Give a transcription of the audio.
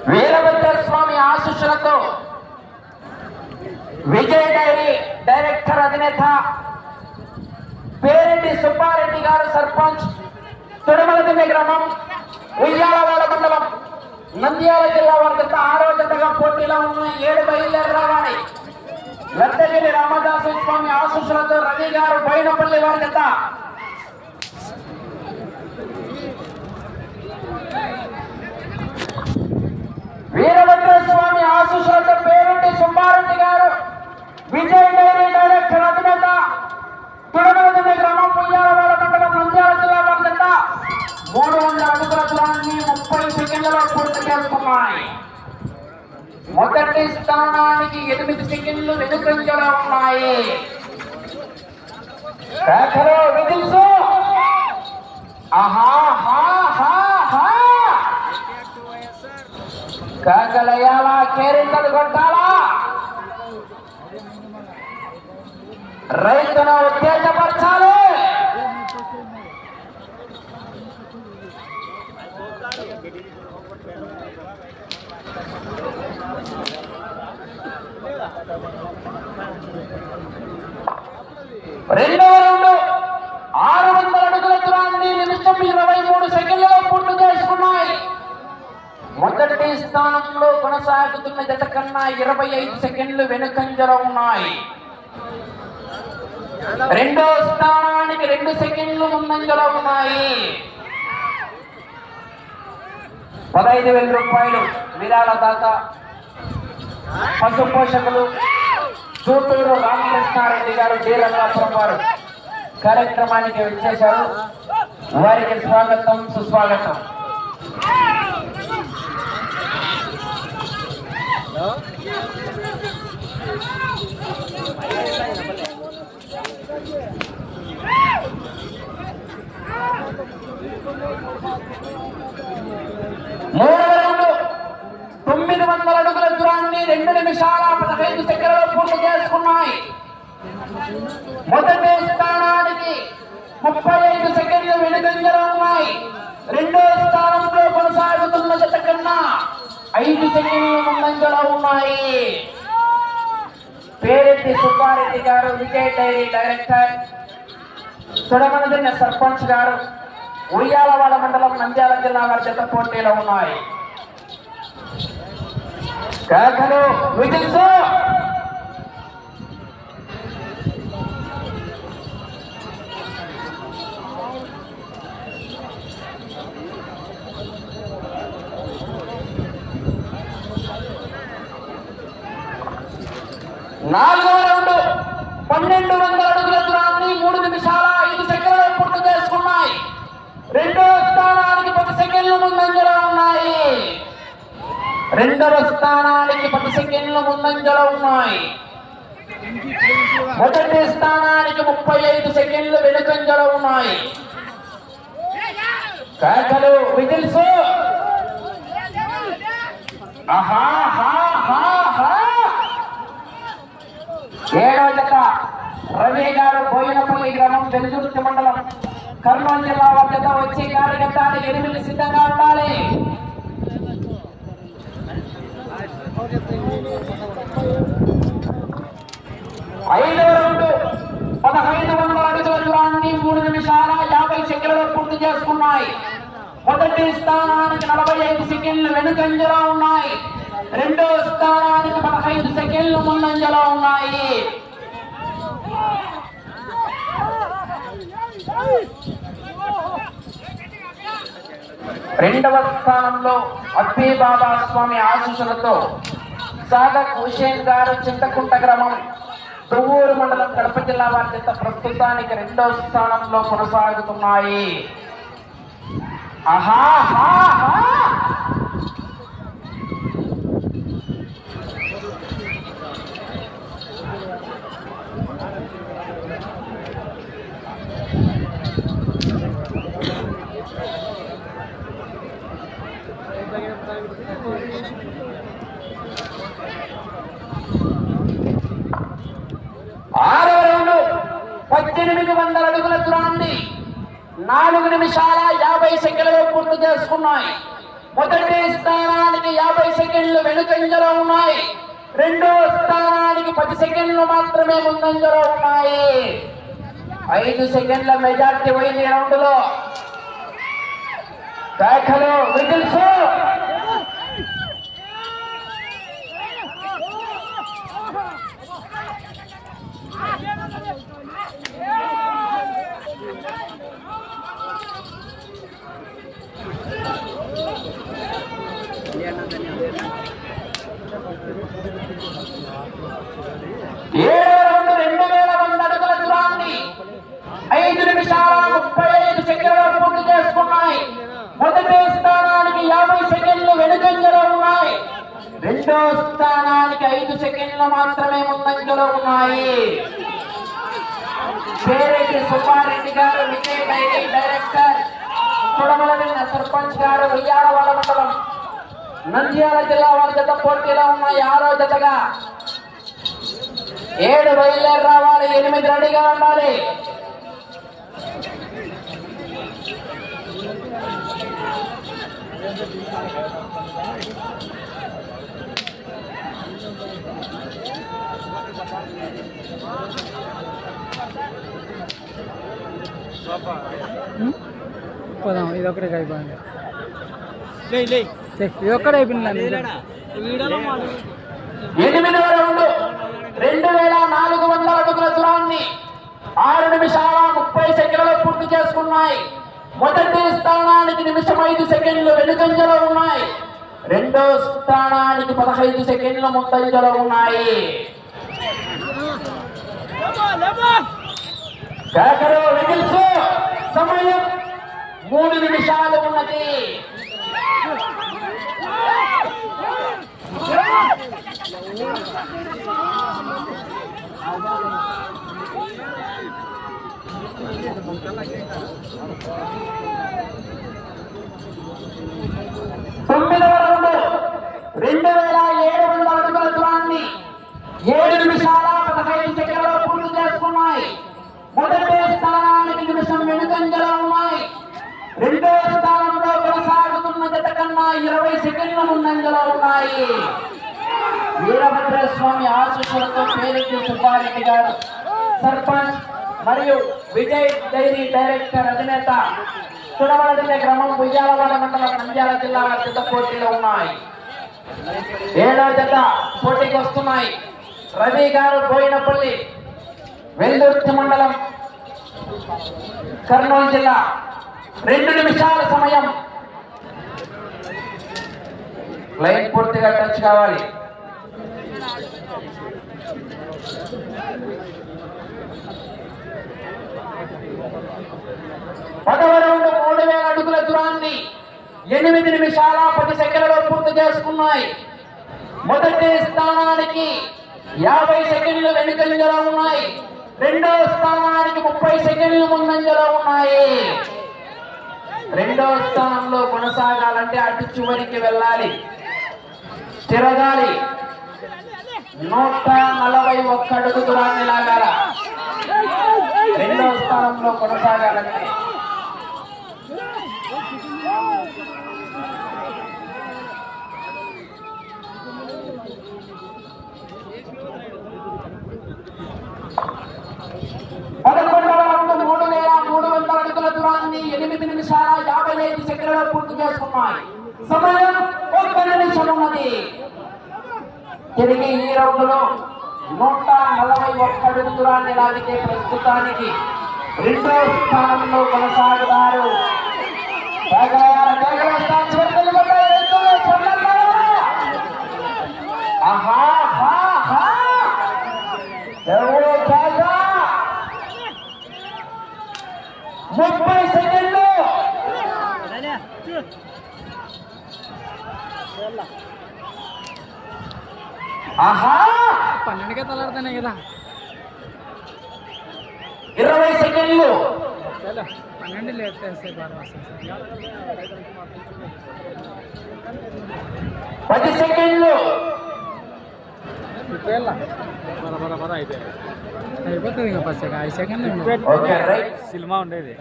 వీరభద్ర స్వామి ఆశీస్సులతో Vijay dairy director అధినేత పేరెడ్డి సుబ్బారెడ్డి గారు సర్పంచ్ తిరుమలదిన్నె గ్రామం ఉయ్యాలవాడ మండలం నంద్యాల జిల్లా వారి జత 6వ జతగా పోటీలో ఉన్న 7 బయలుదేరి రావాలి. లద్దగిరి రామదాసు స్వామి ఆశీస్సులతో రవి గారు బైనపల్లి వారి జత వీరభద్ర స్వామి ఆశీస్సులతో పేరెడ్డి సుబ్బారెడ్డి గారు విజయ్ డైరీ డైరెక్టర్ అధినేత తిరుమలదిన్నె గ్రామం ఉయ్యాలవాడ మండలం నంద్యాల జిల్లా వారి జత 300 అడుగుల దూరాన్ని 30 సెకండ్లలో పూర్తి చేసుకున్నాయి. మొదటి స్థానానికి 8 సెకండ్లు వెనుకంజలో ఉన్నాయి. కాకలయాలా కేరింతలు కొట్టాలా, రైతును ఉత్తేజపరచాలి. రెండవ రౌండ్ 600 అడుగుల దూరాన్ని నిమిషం 23 సెకండ్లలో పూర్తి చేసుకున్నాయి. మొదటి స్థానంలో కొనసాగుతున్న జత కన్నా 25 సెకండ్లు వెనుకంజలో ఉన్నాయి. రెండో స్థానానికి 2 సెకండ్లు ముందంజలో ఉన్నాయి. 15,000 రూపాయలు విరాళ దాత పశు పోషకులు చూటూరు రామకృష్ణారెడ్డి గారు శ్రీరంగాపురం వారు కార్యక్రమానికి వచ్చేశారు. వారికి స్వాగతం సుస్వాగతం. మూడవ రౌండ్ 900 అడుగుల దూరాన్ని 2 నిమిషాల 15 సెకండ్లలో పూర్తి చేసుకున్నాయి. మొదటి స్థానానికి 35 సెకండ్లు వెనుకంజలో ఉన్నాయి. రెండో స్థానంలో కొనసాగుతున్న జత కన్నా 5 సెకండ్లు ముందంజలో ఉన్నాయి. పేరెడ్డి సుబ్బారెడ్డి గారు విజయ్ డైరీ డైరెక్టర్, తిరుమలదిన్నె సర్పంచ్ గారు ఉయ్యాలవాడ మండలం నంద్యాల జిల్లా వారి జత పోటీలో ఉన్నాయి. కాకలు విజిల్స్ నాలుగవ రౌండ్ 1200 అడుగుల దూరాన్ని 3 నిమిషాల 5 సెకండ్లలో పూర్తి చేసుకున్నాయి. రెండో స్థానానికి 10 సెకండ్లు ముందంజలో ఉన్నాయి. రెండవ స్థానానికి 10 సెకండ్లు ముందంజలో ఉన్నాయి. మొదటి స్థానానికి 35 సెకండ్లు వెనుకంజలో ఉన్నాయి. కాకలు విజిల్స్ ఏడవ జత రవి గారు బోయినపల్లి గ్రామం వెలుదుర్తి మండలం కర్నూలు జిల్లా వారి జత వచ్చి గాడి గట్టాలి 8 సిద్ధంగా ఉండాలి. ఐదవ రౌండ్ 1500 అడుగుల దూరాన్ని 3 నిమిషాల 50 సెకండ్లలో పూర్తి చేసుకున్నాయి. మొదటి స్థానానికి 45 సెకండ్లు వెనుకంజలో ఉన్నాయి. రెండో స్థానానికి 15 సెకండ్లు ముందంజలో ఉన్నాయి. రెండవ స్థానంలో అబ్బీ బాబా స్వామి ఆశీస్సులతో సాదక్ హుషేన్ గారు చింతకుంట గ్రామం దువ్వూరు మండలం కడప జిల్లా వారి జత ప్రస్తుతానికి రెండవ స్థానంలో కొనసాగుతున్నాయి. ఆరవ రౌండ్ 1800 అడుగుల దూరాన్ని 4 నిమిషాల 50 సెకండ్లలో పూర్తి పూర్తి చేసుకున్నాయి. మొదటి స్థానానికి 50 సెకండ్లు వెనుకంజలో ఉన్నాయి. రెండో స్థానానికి 10 సెకండ్లు మాత్రమే ముందంజలో ఉన్నాయి. 5 సెకండ్ల మెజార్టీ పోయింది రౌండ్ లో. కేకలు, విజిల్స్. ఏడవ రౌండ్ 2000 మంది అడుగుల దూరాన్ని 5 నిమిషాల 35 సెకండ్లు పూర్తి చేసుకున్నాయి. మొదటి స్థానానికి 50 సెకండ్లు వెనుకంజలో ఉన్నాయి. రెండో స్థానానికి 5 సెకండ్లు మాత్రమే ముందంజలో ఉన్నాయి. పేరెడ్డి సుబ్బారెడ్డి గారు, విజయ్ డైరీ డైరెక్టర్, చుడమలవిన్న సర్పంచ్ గారు, ఉయ్యాలవాడ మండలం నంద్యాల జిల్లా వారి జత పోటీలో ఉన్నాయి. 6వ జతగా 7 బయలుదేరి రావాలి, 8 రెడీగా ఉండాలి. పోదాం, ఇది ఒకటే అయిపోయింది. ఇది ఒక్కడే అయిపోయింది. 8వ రౌండ్ 2400 అడుగుల దూరాన్ని 6 నిమిషాల 30 సెకండ్లు పూర్తి చేసుకున్నాయి. మొదటి స్థానానికి 1 నిమిషం 5 సెకండ్లు వెనుకంజలో ఉన్నాయి. రెండో స్థానానికి 15 సెకండ్లు ముందంజలో ఉన్నాయి. కేకలు, విజిల్స్. సమయం 3 నిమిషాలు ఉన్నది. తొమ్మిదవ రౌండ్ 2700 అడుగుల దూరాన్ని 7 నిమిషాల 15 సెకండ్లు పూర్తి చేసుకున్నాయి. మొదటి స్థానానికి 1 నిమిషం వెనుకంజలో ఉన్నాయి. రెండో స్థానంలో కొనసాగుతున్న జత కన్నా 20 సెకండ్ల ముందంజలో ఉన్నాయి. వీరభద్రస్వామి ఆశీస్సులతో పేరెడ్డి సుబ్బారెడ్డి గారు, సర్పంచ్ మరియు విజయ్ డైరీ డైరెక్టర్, అధినేత, చుడవలదిన్న గ్రామం, ఉయ్యాలవాడ మండలం నంద్యాల జిల్లా వారి జత పోటీలో ఉన్నాయి. 7వ జత పోటీకి వస్తున్నాయి. రవి గారు, బోయినపల్లి, వెల్దుర్తి మండలం, కర్నూలు జిల్లా. 2 నిమిషాల సమయం. లైన్ పూర్తిగా టచ్ కావాలి. పదవ రౌండ్ 3000 అడుగుల దూరాన్ని 8 నిమిషాల 10 సెకండ్లలో పూర్తి చేసుకున్నాయి. మొదటి స్థానానికి 50 సెకండ్లు వెనుకంజలో ఉన్నాయి. రెండో స్థానానికి 30 సెకండ్లు ముందంజలో ఉన్నాయి. రెండో స్థానంలో కొనసాగాలంటే అటు చివరికి వెళ్ళాలి, తిరగాలి. 141 అడుగు దూరాన్ని లాగాల రెండో స్థానంలో కొనసాగాలంటే. పదకొండవ రౌండ్ 3300 అడుగుల దూరాన్ని 8 నిమిషాల 55 సెకండ్లలో పూర్తి చేసుకున్నాయి. సమయం 1 నిమిషం ఉన్నది. తిరిగి ఈ రౌండ్ లో 141 అడుగు దూరాన్ని లాగితే ప్రస్తుతానికి రెండో స్థానంలో కొనసాగుతారు. ముప్పై సెకండ్లు. ఆహా, 12కే తలాడుతానే కదా. 20 సెకండ్లు. 12 లేట్ 10 సెకండ్లు. అయిపోతుంది ఇంకా 10 సెకండ్లు. Okay right. సినిమా ఉండేది.